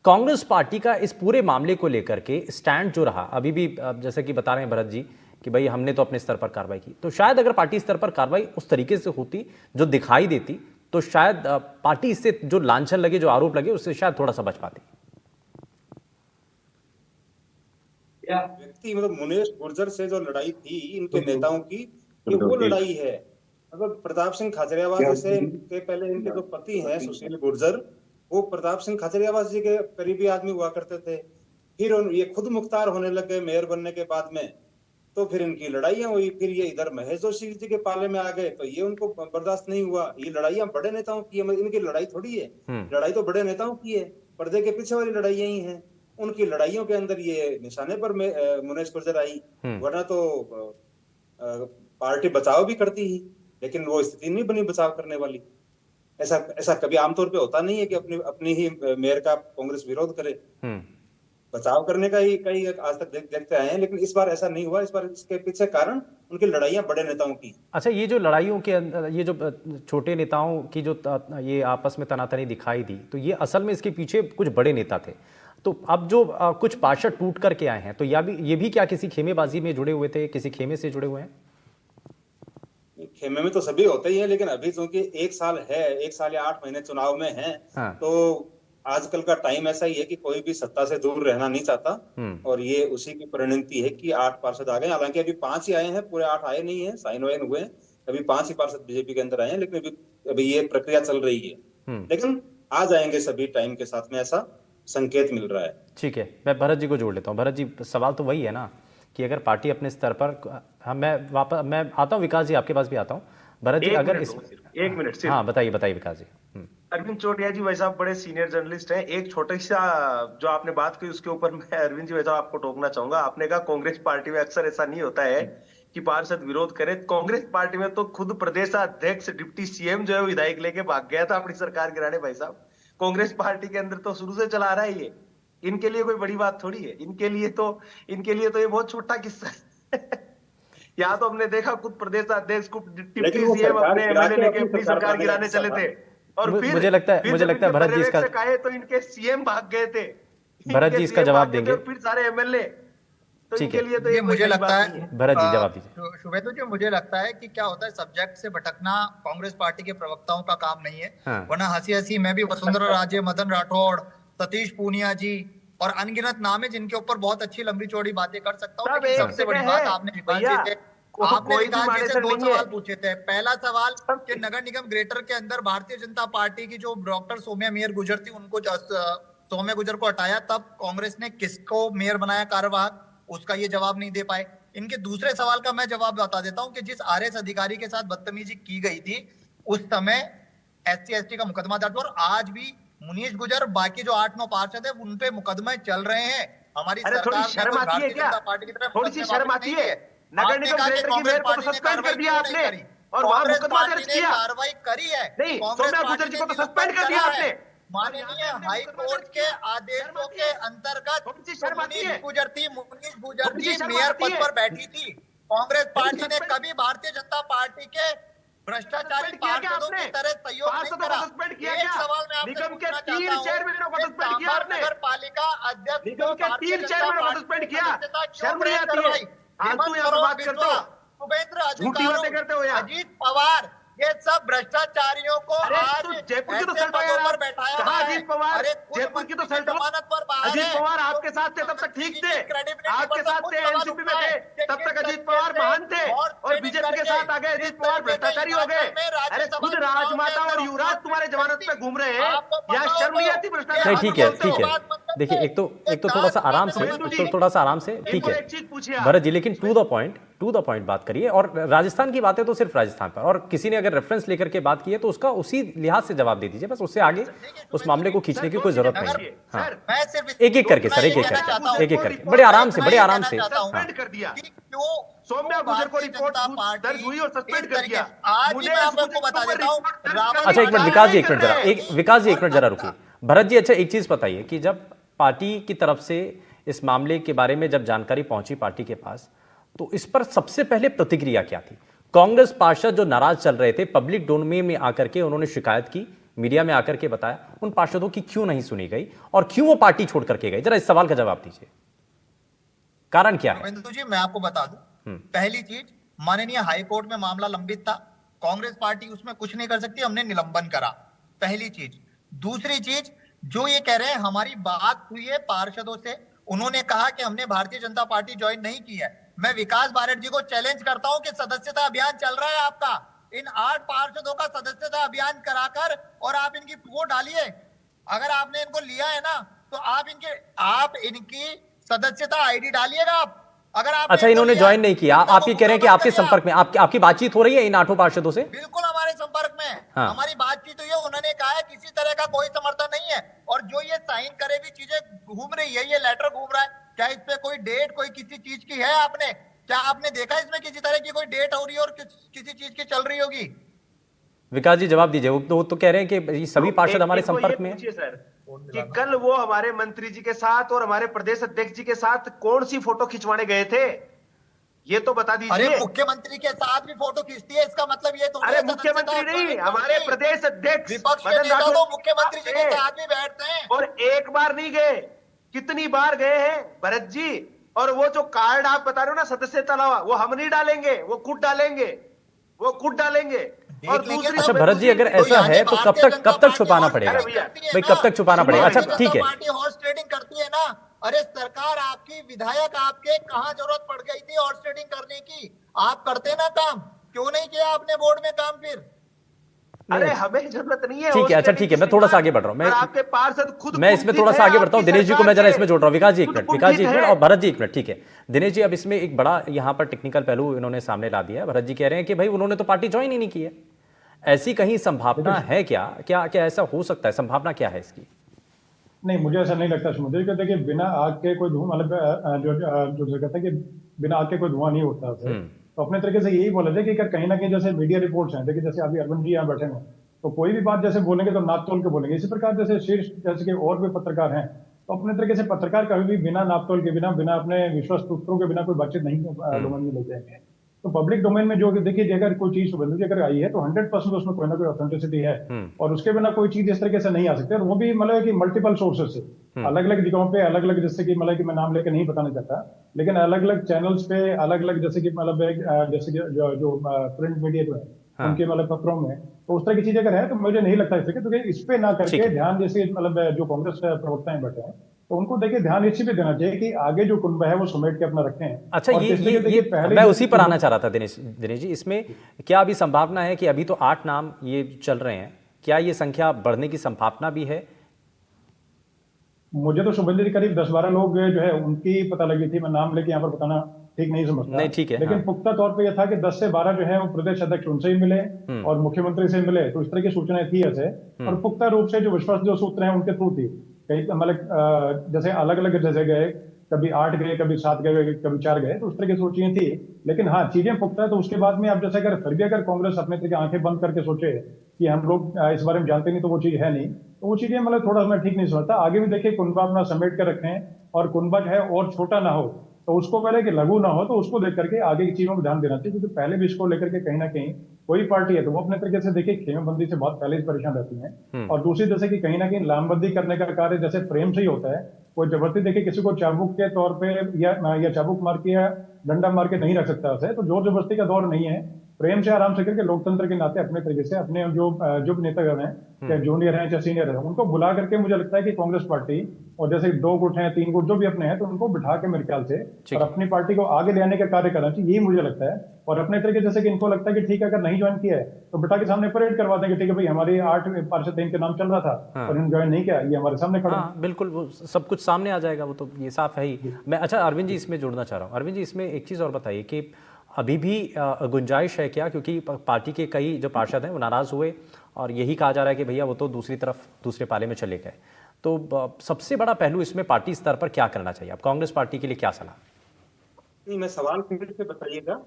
[SPEAKER 1] कांग्रेस पार्टी का इस पूरे मामले को लेकर के स्टैंड जो रहा, अभी भी जैसे कि बता रहे हैं भरत जी कि भाई हमने तो अपने स्तर पर कार्रवाई की, तो शायद अगर पार्टी स्तर पर कार्रवाई उस तरीके से होती जो दिखाई देती तो शायद पार्टी इससे जो लांछन लगे, जो आरोप लगे, उससे शायद थोड़ा सा बच पाती।
[SPEAKER 7] व्यक्ति मतलब मुनेश गुर्जर से जो लड़ाई थी इनके नेताओं की, ये वो लड़ाई है। मतलब प्रताप सिंह खाचरियावास जैसे इनके पहले इनके जो पति हैं सुशील गुर्जर, वो प्रताप सिंह खाचरियावास जी के करीबी आदमी हुआ करते थे। फिर ये खुद मुख्तार होने लग गए मेयर बनने के बाद में, तो फिर इनकी लड़ाइयां हुई। फिर ये इधर महेश जोशी जी के पाले में आ गए, तो ये उनको बर्दाश्त नहीं हुआ। ये लड़ाइयां बड़े नेताओं की है, इनकी लड़ाई थोड़ी है, लड़ाई तो बड़े नेताओं की है, पर्दे के पीछे वाली लड़ाइयां ही हैं। उनकी लड़ाइयों के अंदर ये निशाने पर मुनेश गुर्जर आई, वरना तो पार्टी बचाव भी करती ही, लेकिन वो स्थिति नहीं बनी बचाव करने वाली। ऐसा कभी आमतौर पे होता नहीं है कि अपनी ही मेयर का कांग्रेस विरोध करे, बचाव करने का ही आज तक देखते आए हैं, लेकिन इस बार ऐसा नहीं हुआ। इस बार इसके पीछे कारण उनकी लड़ाइयां बड़े नेताओं की।
[SPEAKER 1] अच्छा, ये जो लड़ाइयों के अंदर ये जो छोटे नेताओं की जो ये आपस में तनातनी दिखाई दी, तो ये असल में इसके पीछे कुछ बड़े नेता थे। तो अब जो कुछ पार्षद टूट करके आए हैं, तो ये भी क्या किसी खेमेबाजी में जुड़े हुए थे, किसी खेमे से जुड़े हुए हैं?
[SPEAKER 7] खेमे में तो सभी होते ही हैं, लेकिन अभी चूंकि 1 साल है, 1 साल या 8 महीने चुनाव में है,
[SPEAKER 1] हाँ।
[SPEAKER 7] तो आजकल का टाइम ऐसा ही है कि कोई भी सत्ता से दूर रहना नहीं चाहता। और ये उसी की परिणति है कि 8 पार्षद आ गए। हालांकि अभी 5 ही आए हैं, पूरे 8 आए नहीं है, साइन वाइन हुए हैं। अभी 5 ही पार्षद बीजेपी के अंदर आए हैं, लेकिन अभी ये प्रक्रिया चल रही है। लेकिन आ जाएंगे सभी टाइम के साथ में, ऐसा संकेत मिल रहा है।
[SPEAKER 1] ठीक है, मैं भरत जी को जोड़ लेता हूँ। भरत जी, सवाल तो वही है ना कि अगर पार्टी अपने स्तर पर, हाँ, मैं आता हूँ विकास जी, आपके पास भी आता हूँ। भरत जी, अगर
[SPEAKER 6] एक मिनट सिर्फ।
[SPEAKER 1] हाँ, बताइए विकास जी।
[SPEAKER 6] अरविंद चौटिया जी, भाई साहब बड़े सीनियर जर्नलिस्ट हैं। एक छोटा सा जो आपने बात की उसके ऊपर मैं अरविंद जी भाई साहब आपको टोकना चाहूंगा। आपने कहा कांग्रेस पार्टी में अक्सर ऐसा नहीं होता है कि पार्षद विरोध करे। कांग्रेस पार्टी में तो खुद प्रदेश अध्यक्ष डिप्टी सीएम जो है वो विधायक लेके भाग गया था अपनी सरकार गिराने। भाई साहब, कांग्रेस पार्टी के अंदर तो शुरू से चला आ रहा है ये। इनके लिए कोई बड़ी बात थोड़ी है। इनके लिए तो ये बहुत छोटा किस्सा है। यहाँ तो हमने देखा खुद प्रदेश अध्यक्ष को डिप्टी सीएम अपने एमएलए लेके अपनी सरकार गिराने चले थे, और फिर
[SPEAKER 1] मुझे लगता है भरत जी इसका
[SPEAKER 6] तो इनके सीएम भाग गए थे।
[SPEAKER 1] भरत जी इसका जवाब देंगे,
[SPEAKER 6] फिर सारे एमएलए। तो इनके लिए तो
[SPEAKER 5] ये मुझे लगता है,
[SPEAKER 1] भरत जी जवाब दीजिए।
[SPEAKER 5] शुभेंदु जी, मुझे लगता है कि क्या होता है, सब्जेक्ट से भटकना कांग्रेस पार्टी के प्रवक्ताओं का काम नहीं है।
[SPEAKER 1] हाँ।
[SPEAKER 5] वरना हंसी हंसी मैं भी वसुंधरा राजे, मदन राठौड़, सतीश पूनिया जी और अनगिनत नाम है जिनके ऊपर बहुत अच्छी लंबी चौड़ी बातें कर सकता हूँ। लेकिन सबसे बड़ी बात आपने विकास जी से 2 सवाल पूछे थे। पहला सवाल कि नगर निगम ग्रेटर के अंदर भारतीय जनता पार्टी की जो डॉक्टर सौम्या मेयर गुजर थी, उनको सौम्या गुजर को हटाया, तब कांग्रेस ने किसको मेयर बनाया कार्यवाहक, उसका ये जवाब नहीं दे पाए। इनके दूसरे सवाल का मैं जवाब बता देता हूं कि जिस आरएस अधिकारी के साथ बदतमीजी की गई थी उस समय SC/ST का मुकदमा दर्ज, और आज भी मुनीश गुजर, बाकी जो 8-9 पार्षद है, उन पे मुकदमे चल रहे हैं। हमारी सरकार
[SPEAKER 6] शर्म आती है क्या?
[SPEAKER 5] पार्टी की तरफ
[SPEAKER 6] थोड़ी सी शर्म आती है? नगर निगम ग्रेटर की मेयर को तो सस्पेंड कर दिया आपने और वहां मुकदमा दर्ज किया,
[SPEAKER 5] कार्रवाई करी है।
[SPEAKER 6] नहीं, सौम्या गुजर जी को तो सस्पेंड कर दिया आपने।
[SPEAKER 5] माननीय हाई कोर्ट के आदेशों के अंतर्गत मुनीश गुजर जी मेयर पद पर बैठी थी। कांग्रेस पार्टी ने कभी भारतीय जनता पार्टी के भ्रष्टाचारी पार्षदों की तरह सहयोग नहीं करा। एक सवाल मैं आपसे पूछना चाहता हूं, नगर पालिका अध्यक्ष
[SPEAKER 6] निगम के 3 चेयरमैनों को सस्पेंड किया, शर्म नहीं आती है? फालतू यहाँ पे बात करते हो,
[SPEAKER 5] शुभेंद्र
[SPEAKER 6] झूठी बातें करते हो यार।
[SPEAKER 5] अजीत पवार, ये सब भ्रष्टाचारियों को आज
[SPEAKER 6] जयपुर की तो
[SPEAKER 5] ऐसे पदों पर बैठाया
[SPEAKER 6] कहा
[SPEAKER 5] है।
[SPEAKER 6] अजीत पवार,
[SPEAKER 5] अरे
[SPEAKER 6] जयपुर की तो
[SPEAKER 5] जमानत पर बाहर
[SPEAKER 6] अजीत
[SPEAKER 5] है।
[SPEAKER 6] पवार आपके साथ थे तब तक ठीक थे, आपके साथ थे, एनसीपी में थे, तब तक अजीत पवार महान थे, और बीजेपी के साथ आ गए अजीत पवार भ्रष्टाचारी हो गए। अरे खुद राजमाता और युवराज तुम्हारे जमानत पे घूम रहे हैं, यहाँ शर्म नहीं आती भ्रष्टाचार?
[SPEAKER 1] नहीं, ठीक है। देखिए, एक तो थोड़ा सा आराम से, ठीक है भरत जी, लेकिन टू द पॉइंट बात करिए। और राजस्थान की बातें तो सिर्फ राजस्थान पर, और किसी ने अगर रेफरेंस लेकर के बात की है तो उसका उसी लिहाज से जवाब दे दीजिए, बस उससे आगे उस मामले को खींचने की कोई जरूरत नहीं है। हाँ, एक करके सर, एक करके बड़े आराम से
[SPEAKER 6] सस्पेंड कर दिया। सौम्या गुजर को रिपोर्ट दर्ज हुई और सस्पेंड कर दिया।
[SPEAKER 5] आज भी मैं आपको बता देता हूं।
[SPEAKER 1] अच्छा, एक मिनट विकास जी, एक मिनट जरा रुकिए भरत जी। अच्छा, एक चीज बताइए कि जब पार्टी की तरफ से इस मामले के बारे में जब जानकारी पहुंची पार्टी के पास, तो इस पर सबसे पहले प्रतिक्रिया क्या थी? कांग्रेस पार्षद जो नाराज चल रहे थे, पब्लिक डोमेन में आकर के उन्होंने शिकायत की, मीडिया में आकर के बताया, उन पार्षदों की क्यों नहीं सुनी गई और क्यों वो पार्टी छोड़ करके गए? जरा इस सवाल का जवाब दीजिए, कारण क्या है?
[SPEAKER 5] रविंद्र जी, मैं आपको बता दूं, पहली चीज, माननीय हाई कोर्ट में मामला लंबित था, कांग्रेस पार्टी उसमें कुछ नहीं कर सकती, हमने निलंबन करा, पहली चीज। दूसरी चीज, जो ये कह रहे हैं हमारी बात हुई है पार्षदों से, उन्होंने कहा कि हमने भारतीय जनता पार्टी ज्वाइन नहीं की है। मैं विकास बारट जी को चैलेंज करता हूं कि सदस्यता अभियान चल रहा है आपका, इन 8 पार्षदों का सदस्यता अभियान कराकर और आप इनकी वो डालिए। अगर आपने इनको लिया है ना, तो आप इनकी सदस्यता आईडी डालिएगा आप। अगर आप
[SPEAKER 1] अच्छा, इन्होंने ज्वाइन नहीं किया, आप ये कह रहे हैं कि आपके संपर्क में आपकी बातचीत हो रही है इन 8 पार्षदों से?
[SPEAKER 5] बिल्कुल हमारे संपर्क में
[SPEAKER 1] हाँ।
[SPEAKER 5] हमारी बातचीत हुई है। उन्होंने कहा है किसी तरह का कोई समर्थन नहीं है, और जो ये साइन करे हुई चीजें घूम रही है, ये लेटर घूम रहा है, क्या इस पे कोई डेट कोई किसी चीज की है? क्या आपने देखा इसमें किसी तरह की कोई डेट हो रही है और किसी चीज की चल रही होगी?
[SPEAKER 1] विकास जी जवाब दीजिए। वो तो कह रहे हैं कि सभी पार्षद हमारे संपर्क में
[SPEAKER 6] सर, कि कल वो हमारे मंत्री जी के साथ और हमारे प्रदेश अध्यक्ष जी के साथ कौन सी फोटो खिंचवाने गए थे, ये तो बता दीजिए।
[SPEAKER 5] अरे मुख्यमंत्री के साथ भी फोटो खींचती है, इसका मतलब ये तो?
[SPEAKER 6] अरे मुख्यमंत्री नहीं, हमारे प्रदेश अध्यक्ष
[SPEAKER 5] विपक्ष के नेता तो मुख्यमंत्री जी के साथ भी बैठते हैं,
[SPEAKER 6] और एक बार नहीं गए, कितनी बार गए हैं भरत जी। और वो जो कार्ड आप बता रहे हो ना सदस्यता अलावा, वो हम नहीं डालेंगे, वो खुद डालेंगे। वो कूद डालेंगे। और दूसरी
[SPEAKER 1] अच्छा भरत जी, अगर ऐसा है तो कब तक छुपाना पड़ेगा भाई, कब तक छुपाना पड़ेगा? अच्छा ठीक है,
[SPEAKER 5] पार्टी हॉर्स ट्रेडिंग करती है ना। अरे सरकार आपकी, विधायक आपके, कहाँ जरूरत पड़ गई थी हॉर्स ट्रेडिंग करने की? आप करते ना काम, क्यों नहीं किया आपने बोर्ड में काम फिर?
[SPEAKER 6] अरे हमें जरूरत नहीं है।
[SPEAKER 1] ठीक है, अच्छा ठीक है, मैं थोड़ा सा आगे बढ़ रहा हूं। मैं
[SPEAKER 6] आपके पार्षद खुद
[SPEAKER 1] मैं इसमें थोड़ा सा आगे बढ़ता हूं। दिनेश जी को मैं जरा इसमें जोड़ रहा हूं। विकास जी एक मिनट, विकास जी एक मिनट, और भरत जी एक मिनट। ठीक है दिनेश जी, अब इसमें एक बड़ा यहां पर टेक्निकल पहलू इन्होंने सामने ला दिया है। भरत जी कह रहे हैं कि भाई उन्होंने तो पार्टी ज्वाइन ही नहीं की है। ऐसी कहीं संभावना है क्या? क्या क्या ऐसा हो सकता है? संभावना क्या है इसकी?
[SPEAKER 8] नहीं, मुझे ऐसा नहीं लगता। मुझे कहते हैं कि बिना आग के कोई धुआं, मतलब जो कहते हैं कि बिना आग के कोई धुआं नहीं होता है। तो अपने तरीके से यही बोला जाए कि अगर कहीं ना कहीं जैसे मीडिया रिपोर्ट्स हैं, देखिए जैसे अभी अरविंद जी यहाँ बैठे हैं, तो कोई भी बात जैसे बोलेंगे तो नाप तोल के बोलेंगे। इसी प्रकार जैसे शीर्ष जैसे कि और भी पत्रकार हैं, तो अपने तरीके से पत्रकार कभी भी बिना नाप तोल के, बिना अपने विश्वास सूत्रों के बिना कोई बातचीत नहीं डोमेन में ले जाएंगे। तो पब्लिक डोमेन में जो देखिए, अगर कोई चीज शुभेंदु जी अगर आई है तो 100% उसमें कोई ना कोई ऑथेंटिसिटी है, और उसके बिना कोई चीज इस तरीके से नहीं आ सकती। और वो भी मतलब कि मल्टीपल सोर्सेस से, अलग अलग जगहों पे अलग अलग, जैसे कि मतलब कि मैं नाम लेके नहीं बताना चाहता, लेकिन अलग अलग चैनल्स पे अलग अलग, जैसे कि मतलब जैसे कि जो प्रिंट मीडिया जो है उनके मतलब पत्रों में, तो उस तरह की चीज अगर है तो मुझे नहीं लगता इससे, क्योंकि इस पे ना करके ध्यान, जैसे मतलब जो कांग्रेस प्रवक्ताएं बैठे हैं, तो उनको देखिए ध्यान इसी पे देना चाहिए कि आगे जो कुनबा है वो समेट के अपना रखें।
[SPEAKER 1] अच्छा, ये मैं उसी पर आना चाह रहा था दिनेश जी। इसमें क्या अभी संभावना है कि अभी तो 8 नाम ये चल रहे हैं, क्या ये संख्या बढ़ने की संभावना भी है?
[SPEAKER 8] मुझे तो शुभेंद्र जी करीब 10-12 लोग जो है उनकी पता लगी थी। मैं नाम लेके यहाँ पर बताना ठीक नहीं समझता।
[SPEAKER 1] नहीं ठीक है,
[SPEAKER 8] लेकिन पुख्ता तौर पे यह था कि 10 से 12 जो है वो प्रदेश अध्यक्ष उनसे ही मिले और मुख्यमंत्री से मिले, तो इस तरह की सूचनाएं थी ऐसे। और पुख्ता रूप से जो विश्वास जो सूत्र हैं उनके थ्रू थी। कई मतलब जैसे अलग अलग जैसे गए, कभी 8 गए, कभी 7 गए, कभी 4 गए, तो उस तरह की सोचियां थी। लेकिन हाँ, चीजें पुख्ता है। तो उसके बाद में आप जैसे अगर फिर भी अगर कांग्रेस अपने तरीके आंखें बंद करके सोचे कि हम लोग इस बारे में जानते नहीं, तो वो चीज है नहीं, तो वो चीजें मतलब थोड़ा मैं ठीक नहीं समझता। आगे भी देखिए कुनबा अपना समेट कर रखें, और कुनबा जो है और छोटा ना हो, तो उसको पहले कि लघु ना हो, तो उसको देख करके आगे की चीजों में ध्यान देना चाहिए। क्योंकि पहले भी इसको लेकर के कहीं ना कहीं कोई पार्टी है तो वो अपने तरीके से देखिए खेमेबंदी से बहुत पहले से परेशान रहती है। और दूसरी जैसे कि कहीं ना कहीं लामबंदी करने का कार्य जैसे प्रेम से ही होता है। कोई जबरदस्ती देखिए किसी को चाबुक के तौर पे या चाबुक मार के या डंडा मार के नहीं रख सकता है। तो जोर जबरदस्ती का दौर नहीं है। प्रेम से आराम से करके लोकतंत्र के नाते अपने तरीके से अपने जो नेतागण हैं, चाहे जूनियर हैं चाहे सीनियर हैं, उनको बुला करके मुझे लगता है कि कांग्रेस पार्टी और जैसे 2 गुट हैं 3 गुट जो भी अपने हैं, तो उनको बिठा के मेरे ख्याल से और अपनी पार्टी को आगे ले आने का कार्य करना चाहिए, यही मुझे लगता है। और अपने तरीके जैसे कि इनको लगता है कि ठीक है, अगर नहीं ज्वाइन किया है तो बिठा के सामने परेड करवा देंगे, ठीक है भाई हमारे 8 पार्षद इनके नाम चल रहा था और इन्होंने ज्वाइन नहीं किया, ये हमारे सामने खड़ा।
[SPEAKER 1] बिल्कुल, वो सब कुछ सामने आ जाएगा, वो तो ये साफ है ही। मैं अच्छा अरविंद जी इसमें जोड़ना चाह रहा हूँ। अरविंद जी इसमें एक चीज़ और बताइए कि अभी भी गुंजाइश है क्या? क्योंकि पार्टी के कई जो पार्षद हैं वो नाराज हुए और यही कहा जा रहा है कि भैया वो तो दूसरी तरफ दूसरे पाले में चले गए। तो सबसे बड़ा पहलू इसमें पार्टी स्तर पर क्या करना चाहिए? अब कांग्रेस पार्टी के लिए क्या सलाह?
[SPEAKER 7] नहीं, मैं सवाल फिर से बताइएगा।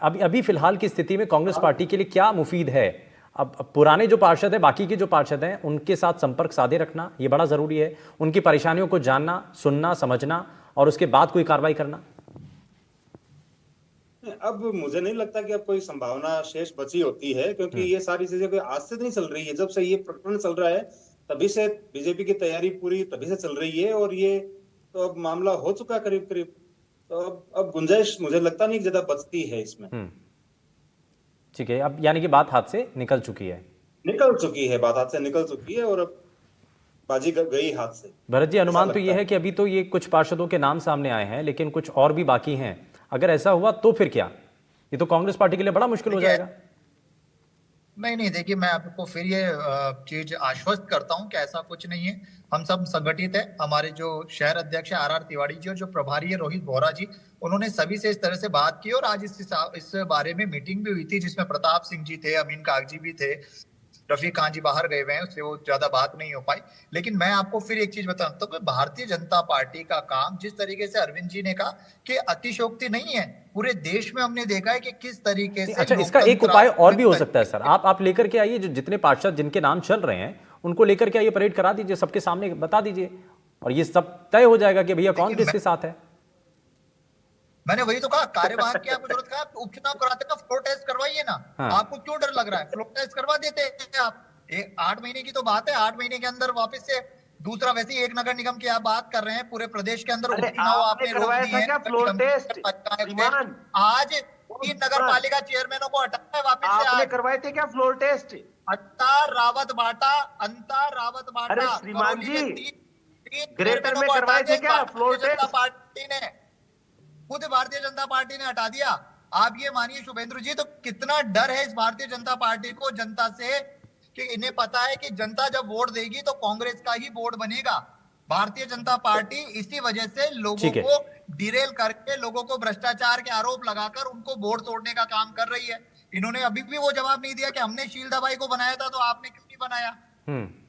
[SPEAKER 1] अभी फिलहाल की स्थिति में कांग्रेस पार्टी के लिए क्या मुफीद है? अब पुराने जो पार्षद हैं, बाकी के जो पार्षद हैं, उनके साथ संपर्क साधे रखना ये बड़ा जरूरी है। उनकी परेशानियों को जानना, सुनना, समझना और उसके बाद कोई कार्रवाई करना।
[SPEAKER 7] अब मुझे नहीं लगता कि अब कोई संभावना शेष बची होती है, क्योंकि ये सारी चीजें कोई आज से नहीं चल रही है। जब से ये प्रकरण चल रहा है तभी से बीजेपी की तैयारी पूरी तभी से चल रही है, और ये तो अब मामला हो चुका करीब करीब। तो अब गुंजाइश मुझे लगता नहीं कि ज्यादा बचती है इसमें।
[SPEAKER 1] ठीक है, अब यानी कि बात हाथ से निकल चुकी है।
[SPEAKER 7] बात हाथ से निकल चुकी है और अब बाजी गई हाथ से।
[SPEAKER 1] भरत जी, अनुमान तो ये है कि अभी तो ये कुछ पार्षदों के नाम सामने आए हैं, लेकिन कुछ और भी बाकी हैं। अगर ऐसा हुआ तो फिर क्या? ये तो कांग्रेस पार्टी के लिए बड़ा मुश्किल हो जाएगा।
[SPEAKER 5] नहीं, देखिए मैं आपको फिर ये चीज आश्वस्त करता हूं कि ऐसा कुछ नहीं है। हम सब संगठित है। हमारे जो शहर अध्यक्ष है RR तिवारी जी और जो प्रभारी है रोहित बोहरा जी, उन्होंने सभी से इस तरह से बात की और आज इस बारे में मीटिंग भी हुई थी, जिसमें प्रताप सिंह जी थे, अमीन कागजी भी थे, रफीक खान जी बाहर गए हुए हैं, उससे वो ज्यादा बात नहीं हो पाई। लेकिन मैं आपको फिर एक चीज बताता हूँ कि भारतीय जनता पार्टी का काम, जिस तरीके से अरविंद जी ने कहा कि अतिशोक्ति नहीं है, पूरे देश में हमने देखा है कि किस तरीके से।
[SPEAKER 1] अच्छा, इसका एक उपाय और भी हो सकता है सर। आप लेकर के आइए, जो जितने पार्षद जिनके नाम चल रहे हैं उनको लेकर के आइए, परेड करा दीजिए, सबके सामने बता दीजिए और ये सब तय हो जाएगा कि भैया कौन किसके साथ है।
[SPEAKER 5] मैंने वही तो कहा, कार्यवाहक की आपको जरूरत है, उपचुनाव कराते ना, फ्लोर टेस्ट करवाइए ना। आपको क्यों डर लग रहा है? फ्लोर टेस्ट करवा देते हैं आप। 8 महीने की तो बात है, 8 महीने के अंदर वापस से दूसरा। वैसे ही एक नगर निगम की आप बात कर रहे हैं, पूरे प्रदेश के अंदर उपचुनाव आपने रोक दिए हैं। आज 3 नगर पालिका चेयरमैनों को हटाना है वापस से।
[SPEAKER 6] आपने
[SPEAKER 5] आज
[SPEAKER 6] करवाए थे क्या फ्लोर टेस्ट?
[SPEAKER 5] अंतर रावत बाटा
[SPEAKER 6] अरे श्रीमान
[SPEAKER 5] करौली के
[SPEAKER 6] जी,
[SPEAKER 5] 3
[SPEAKER 6] ग्रेटर
[SPEAKER 5] चेयरमैनों
[SPEAKER 6] में
[SPEAKER 5] को
[SPEAKER 6] करवाए
[SPEAKER 5] हटा
[SPEAKER 6] थे
[SPEAKER 5] दिया
[SPEAKER 6] क्या floor
[SPEAKER 5] Bharatiya Janata
[SPEAKER 6] test?
[SPEAKER 5] Party ने, खुद भारतीय जनता पार्टी ने हटा दिया। आप ये मानिए शुभेंद्र जी, तो कितना डर है इस भारतीय जनता पार्टी को जनता से, कि इन्हें पता है कि जनता जब वोट देगी तो कांग्रेस का ही बोर्ड बनेगा। भारतीय जनता पार्टी इसी वजह से लोगों
[SPEAKER 1] ठीक है।
[SPEAKER 5] को डिरेल करके, लोगों को भ्रष्टाचार के आरोप लगाकर उनको वोट तोड़ने का काम कर रही है। इन्होंने अभी भी वो जवाब नहीं दिया कि हमने शील दवाई को बनाया था तो आपने क्यों नहीं बनाया।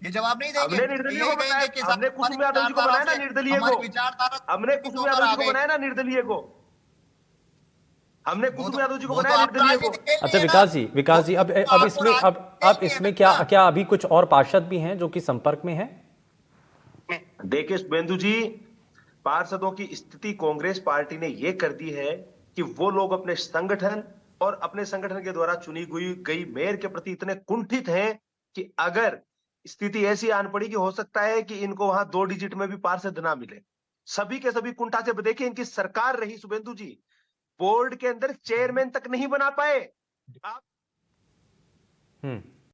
[SPEAKER 5] ये जवाब नहीं देंगे।
[SPEAKER 6] हमने निर्दलीय
[SPEAKER 5] ये
[SPEAKER 6] को बनाया,
[SPEAKER 5] कहेंगे कि साहब
[SPEAKER 6] हमने कुसुम यादव जी को बनाया ना निर्दलीय
[SPEAKER 5] हमारी
[SPEAKER 6] को,
[SPEAKER 5] विचारधारा
[SPEAKER 6] हमने कुसुम यादव जी को बनाया ना निर्दलीय को, हमने कुसुम यादव जी को बनाया निर्दलीय को।
[SPEAKER 1] अच्छा विकास जी अब इसमें क्या अभी कुछ और पार्षद भी हैं जो कि संपर्क में हैं?
[SPEAKER 6] देखिए शुभेंदु जी, पार्षदों की स्थिति कांग्रेस पार्टी ने यह कर दी है कि वो लोग अपने संगठन और अपने संगठन के द्वारा चुनी गई मेयर के प्रति इतने कुंठित हैं कि अगर स्थिति ऐसी आन पड़ी कि हो सकता है कि इनको वहां 2 डिजिट में भी पार्षद ना मिले, सभी के सभी कुंठा से। देखिए इनकी सरकार रही शुभेंदु जी, बोर्ड के अंदर चेयरमैन तक नहीं बना पाए आप।